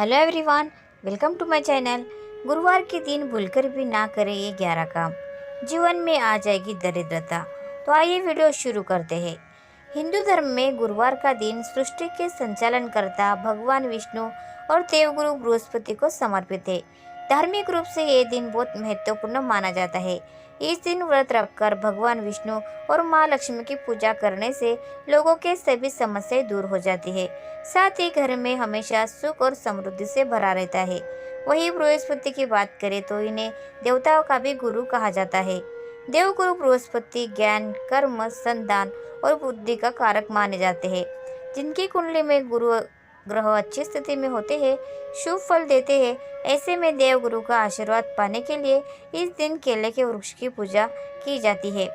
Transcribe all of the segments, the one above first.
Hello everyone, welcome to my channel. गुरुवार के दिन भूलकर भी ना करें ये 11 काम, जीवन में आ जाएगी दरिद्रता। तो आइए वीडियो शुरू करते हैं। हिंदू धर्म में गुरुवार का दिन सृष्टि के संचालनकर्ता भगवान विष्णु और देवगुरु बृहस्पति को समर्पित है। धार्मिक रूप से ये दिन बहुत महत्वपूर्ण माना जाता है। इस दिन व्रत रखकर भगवान विष्णु और माँ लक्ष्मी की पूजा करने से लोगों के सभी समस्याएं दूर हो जाती है। साथ ही घर में हमेशा सुख और समृद्धि से भरा रहता है। वहीं बृहस्पति की बात करें तो इन्हें देवताओं का भी गुरु कहा जाता है। देवगुरु बृहस्पति ज्ञान, कर्म, संतान और बुद्धि का कारक माने जाते हैं। जिनकी कुंडली में गुरु ग्रह अच्छी स्थिति में होते हैं, शुभ फल देते हैं। ऐसे में देवगुरु का आशीर्वाद पाने के लिए इस दिन केले के वृक्ष की पूजा की जाती है।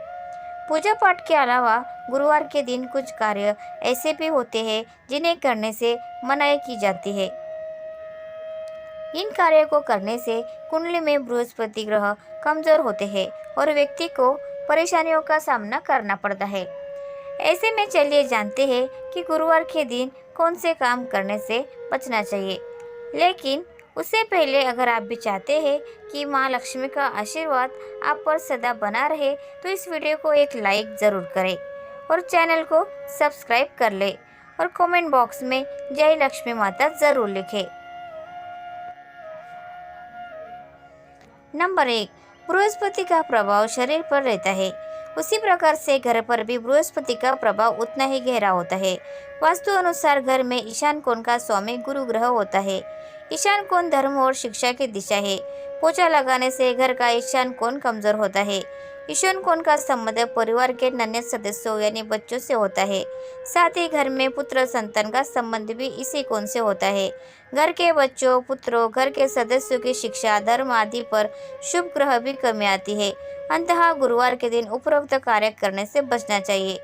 पूजा पाठ के अलावा गुरुवार के दिन कुछ कार्य ऐसे भी होते हैं जिन्हें करने से मनाही की जाती है। इन कार्यों को करने से कुंडली में बृहस्पति ग्रह कमजोर होते हैं और व्यक्ति को परेशानियों का सामना करना पड़ता है। ऐसे में चलिए जानते हैं कि गुरुवार के दिन कौन से काम करने से बचना चाहिए। लेकिन उससे पहले अगर आप भी चाहते हैं कि माँ लक्ष्मी का आशीर्वाद आप पर सदा बना रहे तो इस वीडियो को एक लाइक ज़रूर करें और चैनल को सब्सक्राइब कर ले और कमेंट बॉक्स में जय लक्ष्मी माता ज़रूर लिखें। नंबर 1, बृहस्पति का प्रभाव शरीर पर रहता है। उसी प्रकार से घर पर भी बृहस्पति का प्रभाव उतना ही गहरा होता है। वास्तु अनुसार घर में ईशान कोण का स्वामी गुरु ग्रह होता है। ईशान कोण धर्म और शिक्षा की दिशा है। पोछा लगाने से घर का ईशान कोण कमजोर होता है। ईशान कोण का संबंध परिवार के नन्हे सदस्यों यानी बच्चों से होता है। साथ ही घर में पुत्र संतान का संबंध भी इसी कोण से होता है। घर के बच्चों, पुत्रों, घर के सदस्यों की शिक्षा, धर्म आदि पर शुभ ग्रह भी कमी आती है। अंततः गुरुवार के दिन उपरोक्त कार्य करने से बचना चाहिए।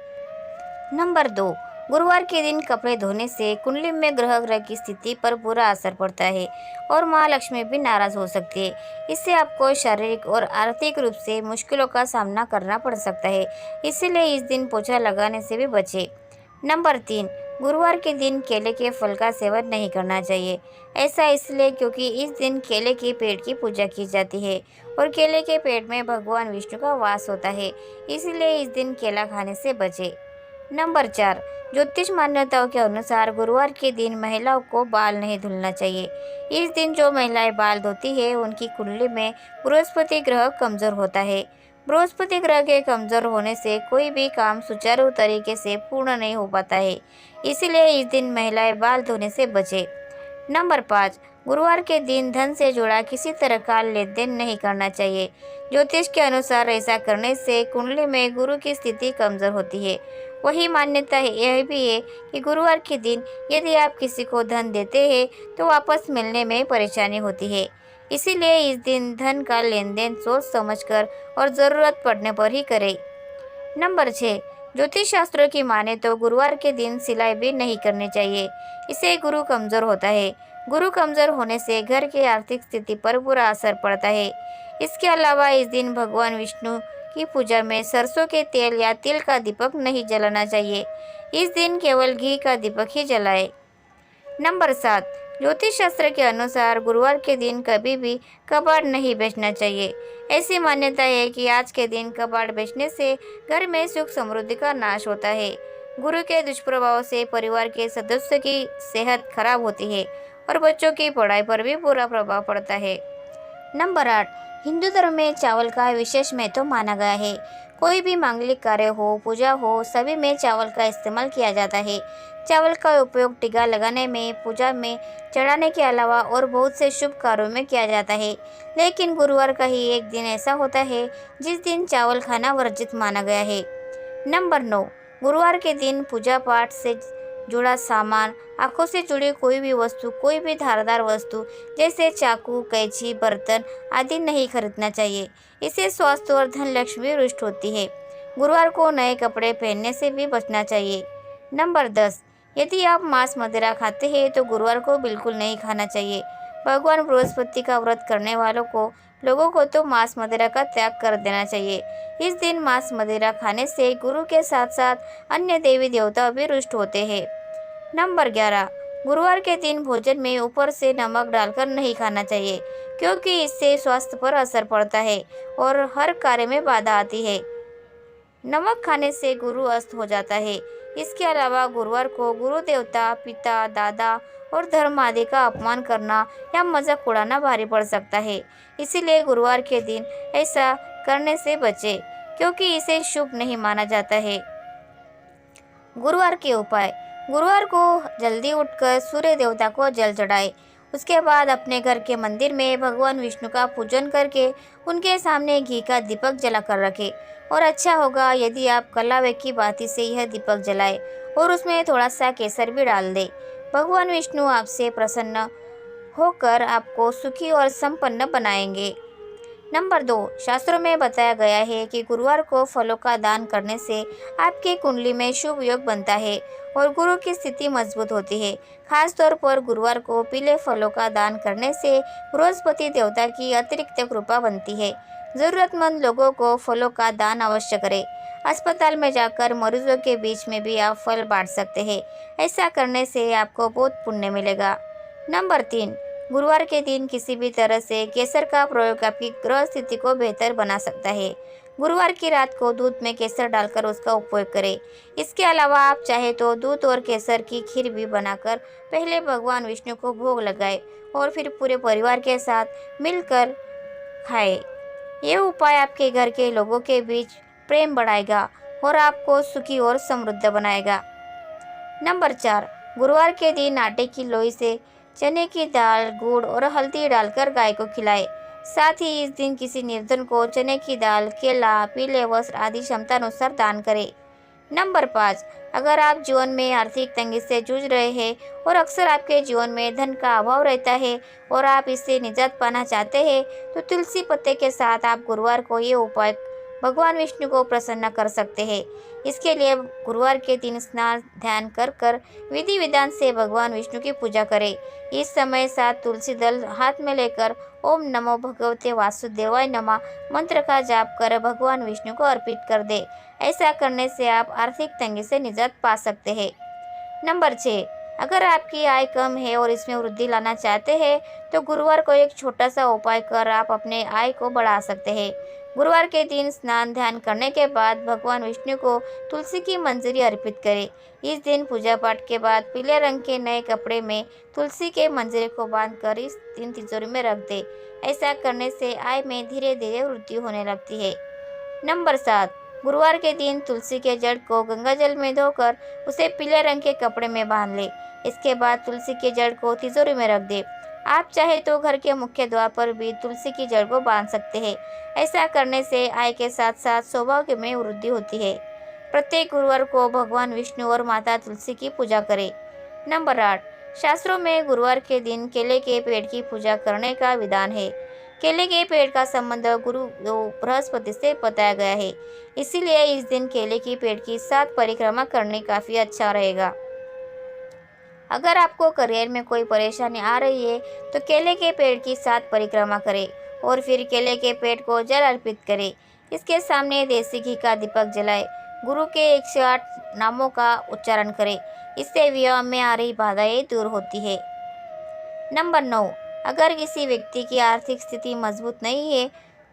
नंबर 2, गुरुवार के दिन कपड़े धोने से कुंडली में ग्रह की स्थिति पर बुरा असर पड़ता है और माँ लक्ष्मी भी नाराज हो सकती है। इससे आपको शारीरिक और आर्थिक रूप से मुश्किलों का सामना करना पड़ सकता है। इसीलिए इस दिन पोछा लगाने से भी बचें। नंबर 3, गुरुवार के दिन केले के फल का सेवन नहीं करना चाहिए। ऐसा इसलिए क्योंकि इस दिन केले के पेड़ की पूजा की जाती है और केले के पेड़ में भगवान विष्णु का वास होता है। इसीलिए इस दिन केला खाने से बचें। नंबर 4, ज्योतिष मान्यताओं के अनुसार गुरुवार के दिन महिलाओं को बाल नहीं धुलना चाहिए। इस दिन जो महिलाएं बाल धोती है उनकी कुंडली में बृहस्पति ग्रह कमजोर होता है। बृहस्पति ग्रह के कमजोर होने से कोई भी काम सुचारू तरीके से पूर्ण नहीं हो पाता है। इसीलिए इस दिन महिलाएं बाल धोने से बचें। नंबर 5, गुरुवार के दिन धन से जुड़ा किसी तरह का लेन देन नहीं करना चाहिए। ज्योतिष के अनुसार ऐसा करने से कुंडली में गुरु की स्थिति कमजोर होती है। वही मान्यता यह भी है कि गुरुवार के दिन यदि आप किसी को धन देते हैं तो वापस मिलने में परेशानी होती है। इसीलिए इस दिन धन का लेन देन सोच समझकर और ज़रूरत पड़ने पर ही करें। नंबर 6, ज्योतिष शास्त्रों की माने तो गुरुवार के दिन सिलाई भी नहीं करनी चाहिए। इससे गुरु कमजोर होता है। गुरु कमजोर होने से घर की आर्थिक स्थिति पर बुरा असर पड़ता है। इसके अलावा इस दिन भगवान विष्णु की पूजा में सरसों के तेल या तिल का दीपक नहीं जलाना चाहिए। इस दिन केवल घी का दीपक ही जलाएं। नंबर 7, ज्योतिष शास्त्र के अनुसार गुरुवार के दिन कभी भी कबाड़ नहीं बेचना चाहिए। ऐसी मान्यता है कि आज के दिन कबाड़ बेचने से घर में सुख समृद्धि का नाश होता है। गुरु के दुष्प्रभाव से परिवार के सदस्यों की सेहत खराब होती है और बच्चों की पढ़ाई पर भी बुरा प्रभाव पड़ता है। नंबर 8, हिंदू धर्म में चावल का विशेष महत्व माना गया है। कोई भी मांगलिक कार्य हो, पूजा हो, सभी में चावल का इस्तेमाल किया जाता है। चावल का उपयोग टीका लगाने में, पूजा में चढ़ाने के अलावा और बहुत से शुभ कार्यों में किया जाता है। लेकिन गुरुवार का ही एक दिन ऐसा होता है जिस दिन चावल खाना वर्जित माना गया है। नंबर 9, गुरुवार के दिन पूजा पाठ से जुड़ा सामान, आंखों से जुड़ी कोई भी वस्तु, कोई भी धारदार वस्तु जैसे चाकू, कैंची, बर्तन आदि नहीं खरीदना चाहिए। इससे स्वास्थ्य और धन लक्ष्मी रुष्ट होती है। गुरुवार को नए कपड़े पहनने से भी बचना चाहिए। नंबर 10, यदि आप मांस मदिरा खाते हैं तो गुरुवार को बिल्कुल नहीं खाना चाहिए। भगवान बृहस्पति का व्रत करने वालों को लोगों को तो मांस मदिरा का त्याग कर देना चाहिए। इस दिन मांस मदिरा खाने से गुरु के साथ साथ अन्य देवी देवता भी रुष्ट होते हैं। नंबर 11, गुरुवार के दिन भोजन में ऊपर से नमक डालकर नहीं खाना चाहिए, क्योंकि इससे स्वास्थ्य पर असर पड़ता है और हर कार्य में बाधा आती है। नमक खाने से गुरु अस्त हो जाता है। इसके अलावा गुरुवार को गुरु देवता, पिता, दादा और धर्म आदि का अपमान करना या मजाक उड़ाना भारी पड़ सकता है। इसीलिए गुरुवार के दिन ऐसा करने से बचें, क्योंकि इसे शुभ नहीं माना जाता है। गुरुवार के उपाय। गुरुवार को जल्दी उठकर सूर्य देवता को जल चढ़ाए। उसके बाद अपने घर के मंदिर में भगवान विष्णु का पूजन करके उनके सामने घी का दीपक जलाकर रखें। और अच्छा होगा यदि आप कलावे की बाती से यह दीपक जलाए और उसमें थोड़ा सा केसर भी डाल दें। भगवान विष्णु आपसे प्रसन्न होकर आपको सुखी और संपन्न बनाएंगे। नंबर 2, शास्त्रों में बताया गया है कि गुरुवार को फलों का दान करने से आपकी कुंडली में शुभ योग बनता है और गुरु की स्थिति मजबूत होती है। खास तौर पर गुरुवार को पीले फलों का दान करने से बृहस्पति देवता की अतिरिक्त कृपा बनती है। जरूरतमंद लोगों को फलों का दान अवश्य करें। अस्पताल में जाकर मरीजों के बीच में भी आप फल बांट सकते हैं। ऐसा करने से आपको बहुत पुण्य मिलेगा। नंबर 3, गुरुवार के दिन किसी भी तरह से केसर का प्रयोग आपकी ग्रह स्थिति को बेहतर बना सकता है। गुरुवार की रात को दूध में केसर डालकर उसका उपयोग करें। इसके अलावा आप चाहे तो दूध और केसर की खीर भी बनाकर पहले भगवान विष्णु को भोग लगाएं और फिर पूरे परिवार के साथ मिलकर खाएं। ये उपाय आपके घर के लोगों के बीच प्रेम बढ़ाएगा और आपको सुखी और समृद्ध बनाएगा। नंबर 4, गुरुवार के दिन आटे की लोई से चने की दाल, गुड़ और हल्दी डालकर गाय को खिलाएं। साथ ही इस दिन किसी निर्धन को चने की दाल, केला, पीले वस्त्र आदि क्षमता अनुसार दान करें। नंबर 5, अगर आप जीवन में आर्थिक तंगी से जूझ रहे हैं और अक्सर आपके जीवन में धन का अभाव रहता है और आप इससे निजात पाना चाहते हैं, तो तुलसी पत्ते के साथ आप गुरुवार को ये उपाय भगवान विष्णु को प्रसन्न कर सकते हैं। इसके लिए गुरुवार के दिन स्नान ध्यान कर विधि विधान से भगवान विष्णु की पूजा करें। इस समय 7 तुलसी दल हाथ में लेकर ओम नमो भगवते वासुदेवाय नमः मंत्र का जाप कर भगवान विष्णु को अर्पित कर दे। ऐसा करने से आप आर्थिक तंगी से निजात पा सकते हैं। नंबर 6, अगर आपकी आय कम है और इसमें वृद्धि लाना चाहते हैं, तो गुरुवार को एक छोटा सा उपाय कर आप अपने आय को बढ़ा सकते हैं। गुरुवार के दिन स्नान ध्यान करने के बाद भगवान विष्णु को तुलसी की मंजरी अर्पित करें। इस दिन पूजा पाठ के बाद पीले रंग के नए कपड़े में तुलसी के मंजरी को बांधकर इस दिन तिजोरी में रख दें। ऐसा करने से आय में धीरे धीरे वृद्धि होने लगती है। नंबर 7, गुरुवार के दिन तुलसी के जड़ को गंगा जल में धोकर उसे पीले रंग के कपड़े में बांध ले। इसके बाद तुलसी के जड़ को तिजोरी में रख दे। आप चाहे तो घर के मुख्य द्वार पर भी तुलसी की जड़ को बांध सकते हैं। ऐसा करने से आय के साथ साथ सौभाग्य में वृद्धि होती है। प्रत्येक गुरुवार को भगवान विष्णु और माता तुलसी की पूजा करें। नंबर 8, शास्त्रों में गुरुवार के दिन केले के पेड़ की पूजा करने का विधान है। केले के पेड़ का संबंध गुरु बृहस्पति से बताया गया है। इसीलिए इस दिन केले की पेड़ की 7 परिक्रमा करनी काफ़ी अच्छा रहेगा। अगर आपको करियर में कोई परेशानी आ रही है, तो केले के पेड़ की 7 परिक्रमा करें और फिर केले के पेड़ को जल अर्पित करें। इसके सामने देसी घी का दीपक जलाएं। गुरु के 108 नामों का उच्चारण करें। इससे विवाह में आ रही बाधाएं दूर होती है। नंबर 9, अगर किसी व्यक्ति की आर्थिक स्थिति मजबूत नहीं है,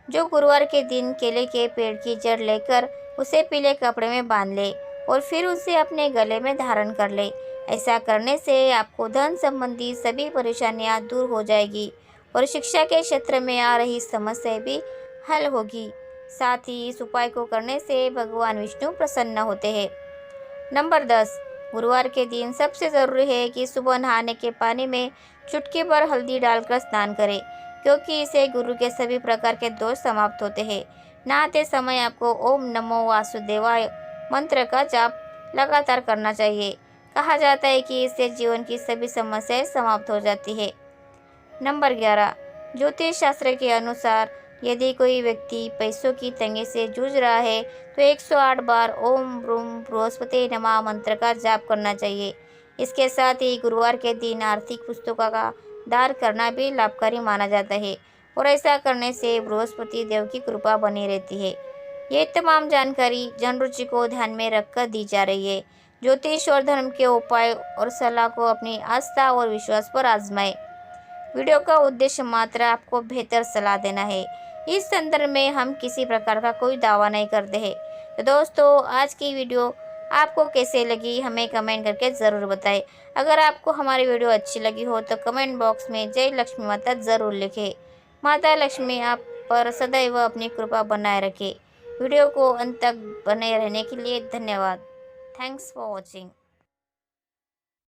जो गुरुवार के दिन केले के पेड़ की जड़ लेकर उसे पीले कपड़े में बांध ले और फिर उसे अपने गले में धारण कर ले। ऐसा करने से आपको धन संबंधी सभी परेशानियां दूर हो जाएगी और शिक्षा के क्षेत्र में आ रही समस्याएं भी हल होगी। साथ ही इस उपाय को करने से भगवान विष्णु प्रसन्न होते हैं। नंबर 10, गुरुवार के दिन सबसे ज़रूरी है कि सुबह नहाने के पानी में चुटकी भर हल्दी डालकर स्नान करें, क्योंकि इससे गुरु के सभी प्रकार के दोष समाप्त होते हैं। नहाते समय आपको ओम नमो वासुदेवाय मंत्र का जाप लगातार करना चाहिए। कहा जाता है कि इससे जीवन की सभी समस्याएं समाप्त हो जाती है। नंबर 11, ज्योतिष शास्त्र के अनुसार यदि कोई व्यक्ति पैसों की तंगी से जूझ रहा है, तो 108 बार ओम ब्रूम बृहस्पति नमः मंत्र का जाप करना चाहिए। इसके साथ ही गुरुवार के दिन आर्थिक पुस्तकों का दान करना भी लाभकारी माना जाता है और ऐसा करने से बृहस्पति देव की कृपा बनी रहती है। ये तमाम जानकारी जनरुचि को ध्यान में रखकर दी जा रही है। ज्योतिष और धर्म के उपाय और सलाह को अपनी आस्था और विश्वास पर आजमाएं। वीडियो का उद्देश्य मात्र आपको बेहतर सलाह देना है। इस संदर्भ में हम किसी प्रकार का कोई दावा नहीं करते हैं। तो दोस्तों, आज की वीडियो आपको कैसे लगी हमें कमेंट करके ज़रूर बताएं। अगर आपको हमारी वीडियो अच्छी लगी हो तो कमेंट बॉक्स में जय लक्ष्मी माता ज़रूर लिखें। माता लक्ष्मी आप पर सदैव अपनी कृपा बनाए रखे। वीडियो को अंत तक बने रहने के लिए धन्यवाद। Thanks for watching.